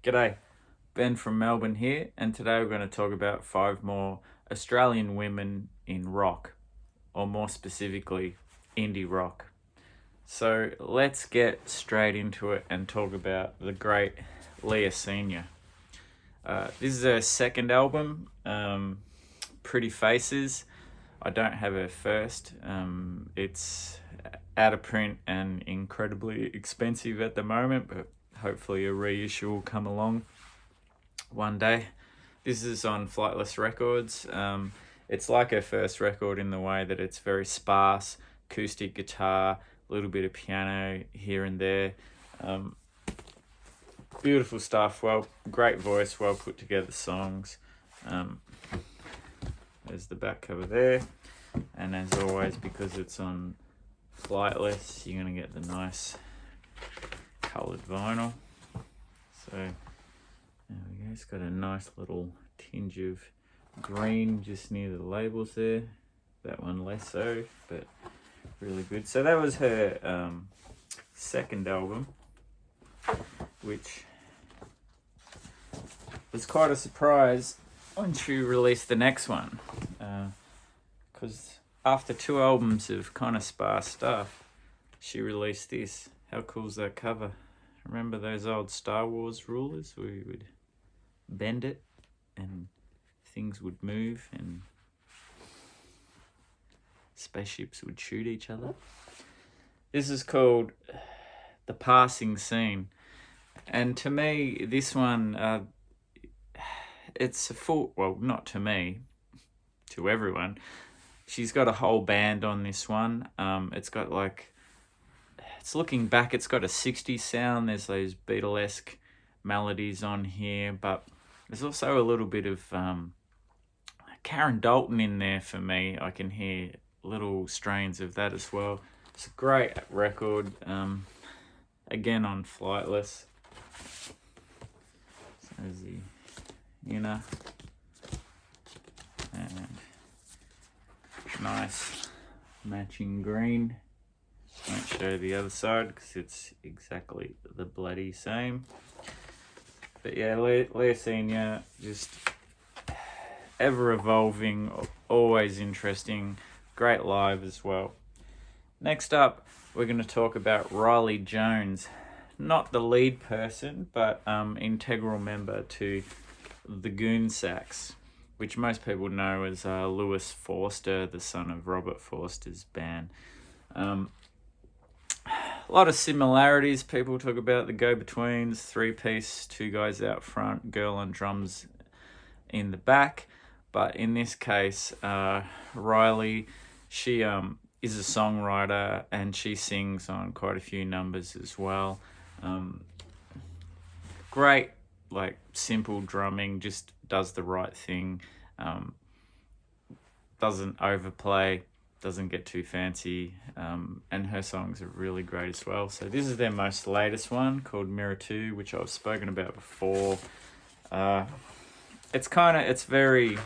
G'day, Ben from Melbourne here, and today we're going to talk about 5 more Australian women in rock, or more specifically, indie rock. So let's get straight into it and talk about the great Leah Senior. This is her second album, Pretty Faces. I don't have her first. It's out of print and incredibly expensive at the moment, but hopefully a reissue will come along one day. This is on Flightless Records. It's like her first record in the way that it's very sparse, acoustic guitar, a little bit of piano here and there. Beautiful stuff, great voice, well put together songs. There's the back cover there. And as always, because it's on Flightless, you're going to get the nice coloured vinyl. So there we go. It's got a nice little tinge of green just near the labels there. That one less so, but really good. So that was her second album, which was quite a surprise when she released the next one, because after 2 albums of kind of sparse stuff, she released this. How cool's that cover? Remember those old Star Wars rulers where you would bend it and things would move and spaceships would shoot each other? This is called The Passing Scene. And to me, this one, it's a full, well, not to me, to everyone. She's got a whole band on this one. It's got like, it's looking back, it's got a 60s sound. There's those Beatlesque melodies on here, but there's also a little bit of Karen Dalton in there for me. I can hear little strains of that as well. It's a great record. Again on Flightless. So there's the inner and nice matching green. Won't show the other side because it's exactly the bloody same. But yeah, Leah Senior, just ever evolving, always interesting, great live as well. Next up, we're going to talk about Riley Jones. Not the lead person, but integral member to the Goon sax, which most people know as Lewis Forster, the son of Robert Forster's band. A lot of similarities. People talk about the go-betweens, 3-piece, 2 guys out front, girl on drums in the back. But in this case, Riley, she is a songwriter and she sings on quite a few numbers as well. Great, like simple drumming, just does the right thing. Doesn't overplay, doesn't get too fancy, and her songs are really great as well. So this is their most latest one called Mirror 2, which I've spoken about before. It's very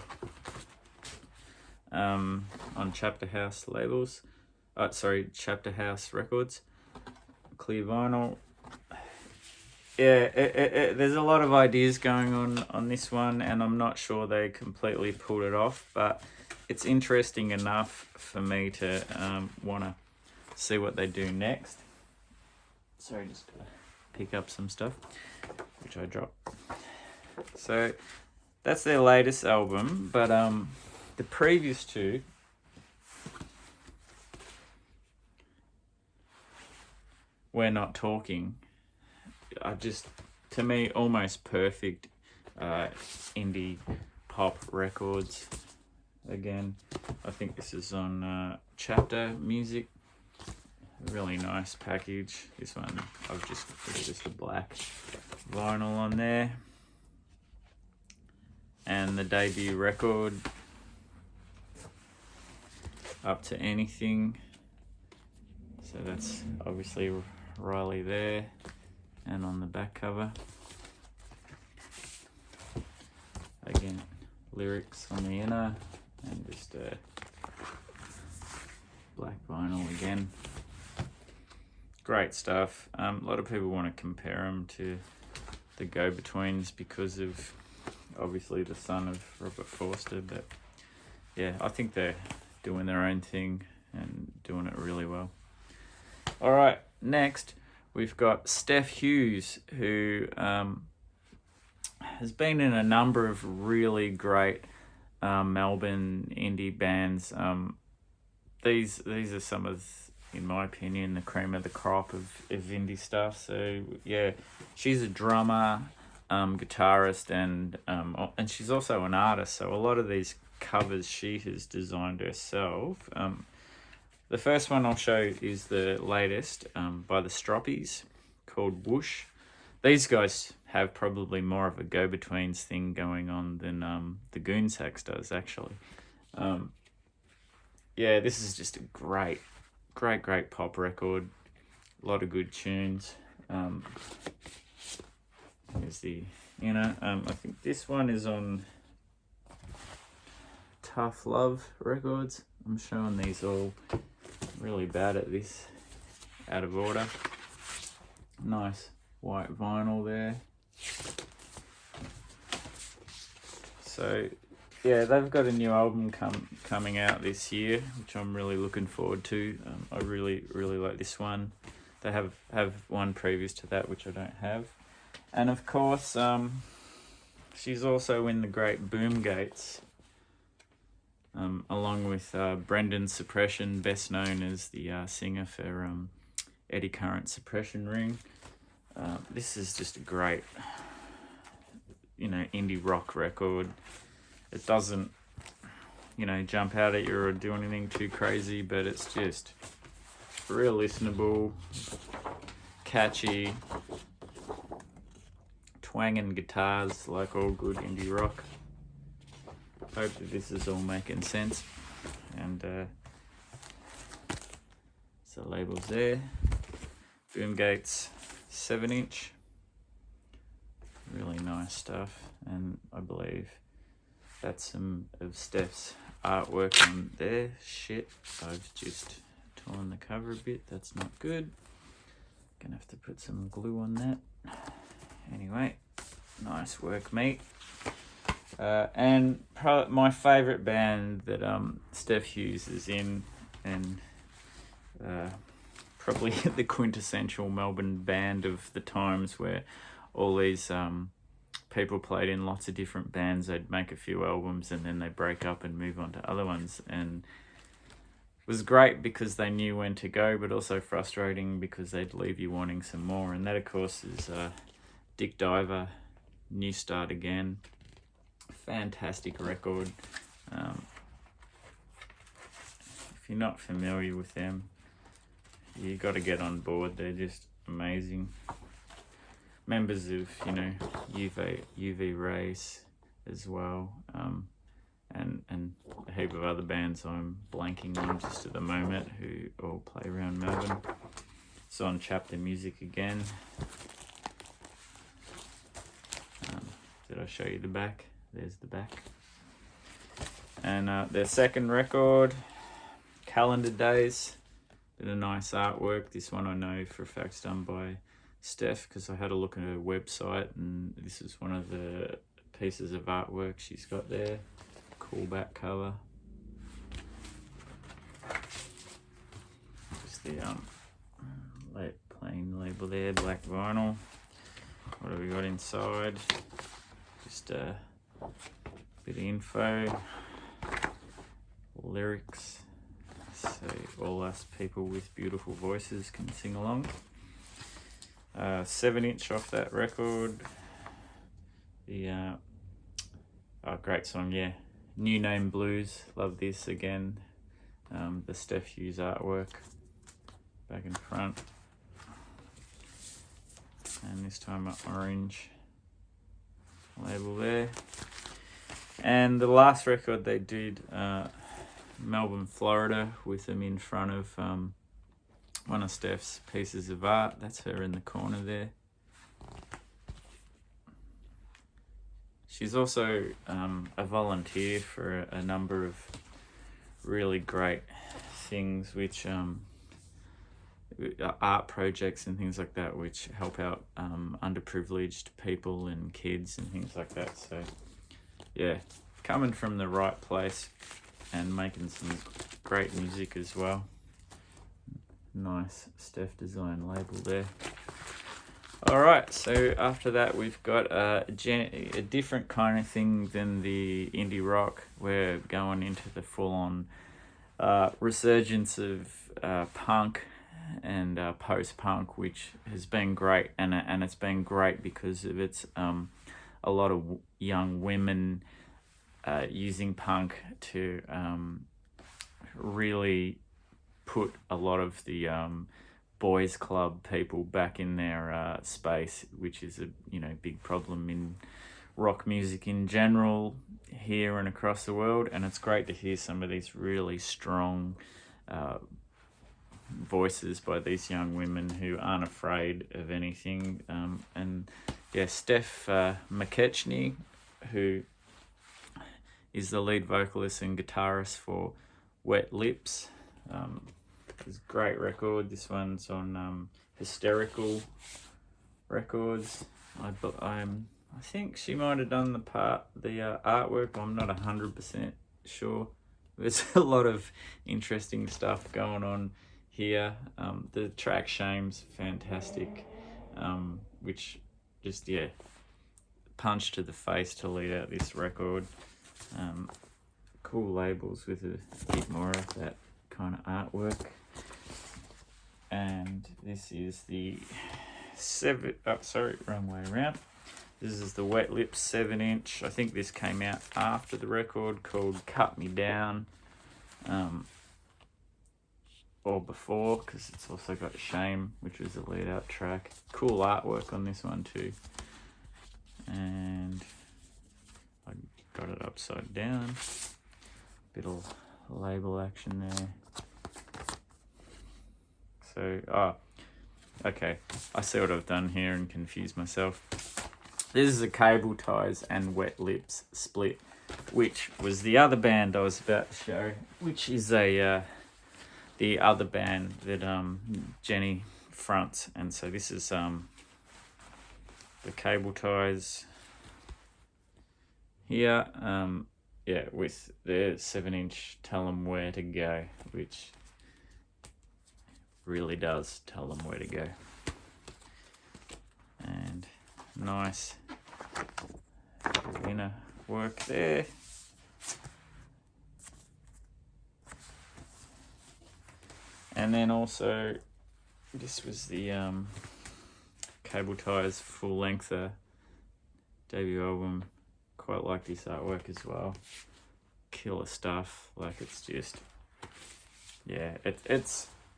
on Chapter House labels. Chapter House Records, clear vinyl. Yeah, there's a lot of ideas going on this one, and I'm not sure they completely pulled it off, but it's interesting enough for me to want to see what they do next. Sorry, just gotta pick up some stuff, which I dropped. So that's their latest album, but the previous 2, We're Not Talking, are just, to me, almost perfect indie pop records. Again, I think this is on Chapter Music. Really nice package. This one, it's just a black vinyl on there. And the debut record, Up to Anything. So that's obviously Riley there. And on the back cover, again, lyrics on the inner, and just a black vinyl again. Great stuff. A lot of people want to compare them to the go-betweens because of obviously the son of Robert Forster, but yeah, I think they're doing their own thing and doing it really well. All right, next we've got Steph Hughes, who has been in a number of really great Melbourne indie bands. These are some of, in my opinion, the cream of the crop of indie stuff. So yeah, she's a drummer, guitarist, and she's also an artist. So a lot of these covers she has designed herself. The first one I'll show is the latest by the Stroppies, called Whoosh. These guys have probably more of a go-betweens thing going on than the Goon sax does, actually. Yeah, this is just a great pop record. A lot of good tunes. Here's the inner. I think this one is on Tough Love Records. I'm showing these all really bad at this, out of order. Nice white vinyl there. So yeah, they've got a new album coming out this year, which I'm really looking forward to. I really like this one. They have one previous to that, which I don't have. And of course, she's also in the great Boomgates, along with Brendan Suppression, best known as the singer for Eddie Current Suppression Ring. This is just a great, indie rock record. It doesn't, jump out at you or do anything too crazy, but it's just real listenable, catchy, twanging guitars like all good indie rock. Hope that this is all making sense. And so labels there. Boomgates 7-inch. Really nice stuff. And I believe that's some of Steph's artwork on there. Shit, I've just torn the cover a bit. That's not good. Gonna have to put some glue on that. Anyway, nice work, mate. And my favourite band that Steph Hughes is in, and probably the quintessential Melbourne band of the times, where all these people played in lots of different bands. They'd make a few albums and then they break up and move on to other ones, and it was great because they knew when to go, but also frustrating because they'd leave you wanting some more. And that, of course, is Dick Diver, New Start Again. Fantastic record. If you're not familiar with them, you got to get on board. They're just amazing. Members of UV Race as well, and a heap of other bands I'm blanking on just at the moment who all play around Melbourne. It's on Chapter Music again. Did I show you the back? There's the back. And their second record, Calendar Days. Bit of nice artwork. This one I know for a fact is done by Steph, because I had a look at her website and this is one of the pieces of artwork she's got there. Cool back cover. Just the plain label there, black vinyl. What have we got inside? Just a bit of info, lyrics, so all us people with beautiful voices can sing along. 7-inch off that record. The great song, yeah. New Name Blues, love this again. The Steph Hughes artwork back and front, and this time an orange label there. And the last record they did, Melbourne, Florida, with them in front of one of Steph's pieces of art. That's her in the corner there. She's also a volunteer for a number of really great things, which art projects and things like that, which help out underprivileged people and kids and things like that. So yeah, coming from the right place and making some great music as well. Nice Steph design label there. All right, so after that we've got a different kind of thing than the indie rock. We're going into the full-on resurgence of punk and post-punk, which has been great, and it's been great because of its a lot of young women using punk to really put a lot of the boys club people back in their space, which is a big problem in rock music in general here and across the world. And it's great to hear some of these really strong voices by these young women who aren't afraid of anything. And yeah, Steph McKechnie, who is the lead vocalist and guitarist for Wet Lips. It's a great record. This one's on Hysterical Records. I think she might have done the artwork. I'm not 100% sure. There's a lot of interesting stuff going on here. The track Shame's fantastic, which just punch to the face to lead out this record. Cool labels with a bit more of that kind of artwork. And this is the wrong way around. This is the Wet Lips 7-inch. I think this came out after the record, called Cut Me Down, or before, because it's also got Shame, which was the lead out track. Cool artwork on this one too. And I got it upside down. Bit of label action there. So, okay, I see what I've done here and confused myself. This is a Cable Ties and Wet Lips split, which was the other band I was about to show, which is the other band that Jenny fronts. And so this is the Cable Ties here, with their 7-inch Tell 'Em Where to Go, which really does tell them where to go. And nice inner work there. And then also this was the Cable Ties full length debut album. Quite like this artwork as well. Killer stuff. Like, it's just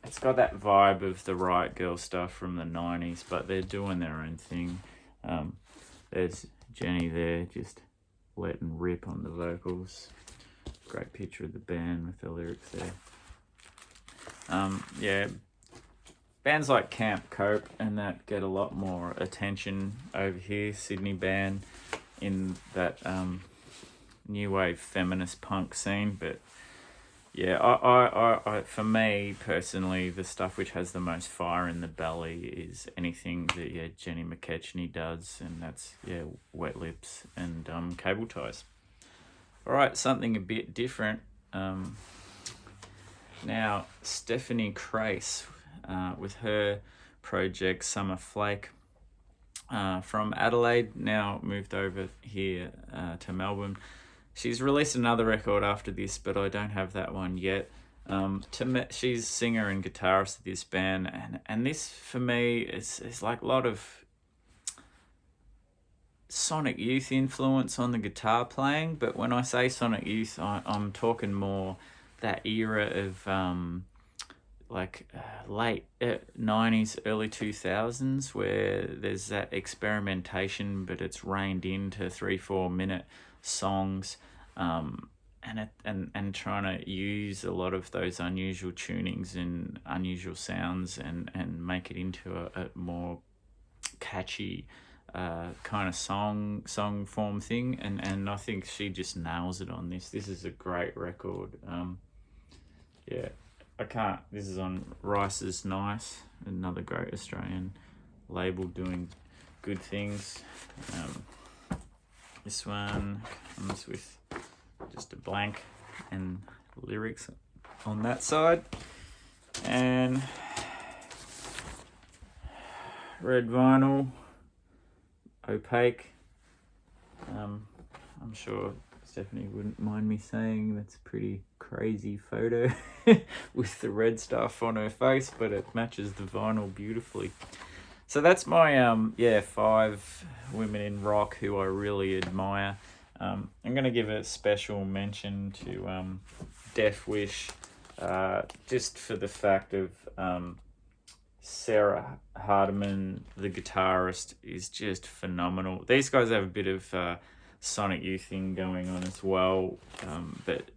it's got that vibe of the Riot Girl stuff from the 90s, but they're doing their own thing. There's Jenny there just letting rip on the vocals. Great picture of the band with the lyrics there. Bands like Camp Cope and that get a lot more attention over here. Sydney band in that new wave feminist punk scene, but yeah, I for me personally, the stuff which has the most fire in the belly is anything that Jenny McKechnie does, and that's Wet Lips and Cable Ties. All right, something a bit different. Now Stephanie Crace, with her project Summer Flake, from Adelaide, now moved over here to Melbourne. She's released another record after this, but I don't have that one yet. She's singer and guitarist of this band, and this for me is like a lot of Sonic Youth influence on the guitar playing. But when I say Sonic Youth, I'm talking more that era of late 90s, early 2000s, where there's that experimentation, but it's reined into 3-4 minute songs, and trying to use a lot of those unusual tunings and unusual sounds and make it into a more catchy kind of song form thing, and I think she just nails it on this. This is a great record. I can't. This is on Rice is Nice, another great Australian label doing good things. This one comes with just a blank and lyrics on that side. And red vinyl, opaque. I'm sure Stephanie wouldn't mind me saying that's a pretty crazy photo with the red stuff on her face, but it matches the vinyl beautifully. So that's my 5 women in rock who I really admire. I'm going to give a special mention to Death Wish, just for the fact of Sarah Hardiman, the guitarist, is just phenomenal. These guys have a bit of Sonic Youth thing going on as well, but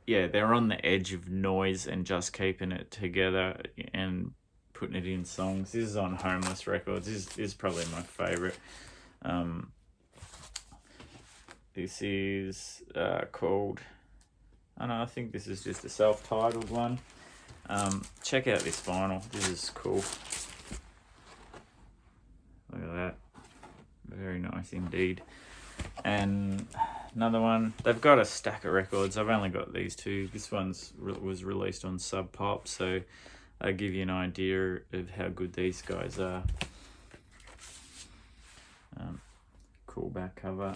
yeah, they're on the edge of noise and just keeping it together and putting it in songs. This is on Homeless Records. This is probably my favourite. This is called, I think this is just a self-titled one. Check out this vinyl. This is cool. Look at that. Very nice indeed. And another one. They've got a stack of records. I've only got these 2. This one's was released on Sub Pop, so I give you an idea of how good these guys are. Cool back cover.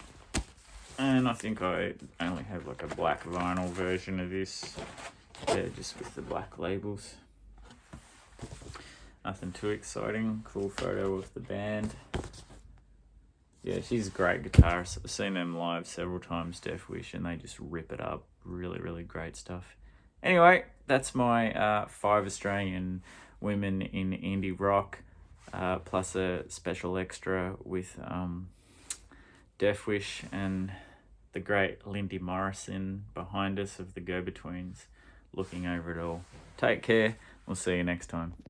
And I think I only have like a black vinyl version of this. Yeah, just with the black labels. Nothing too exciting. Cool photo of the band. Yeah, she's a great guitarist. I've seen them live several times, Death Wish, and they just rip it up. Really, really great stuff. Anyway, that's my 5 Australian women in indie rock, plus a special extra with Death Wish and the great Lindy Morrison behind us of the Go-Betweens, looking over it all. Take care. We'll see you next time.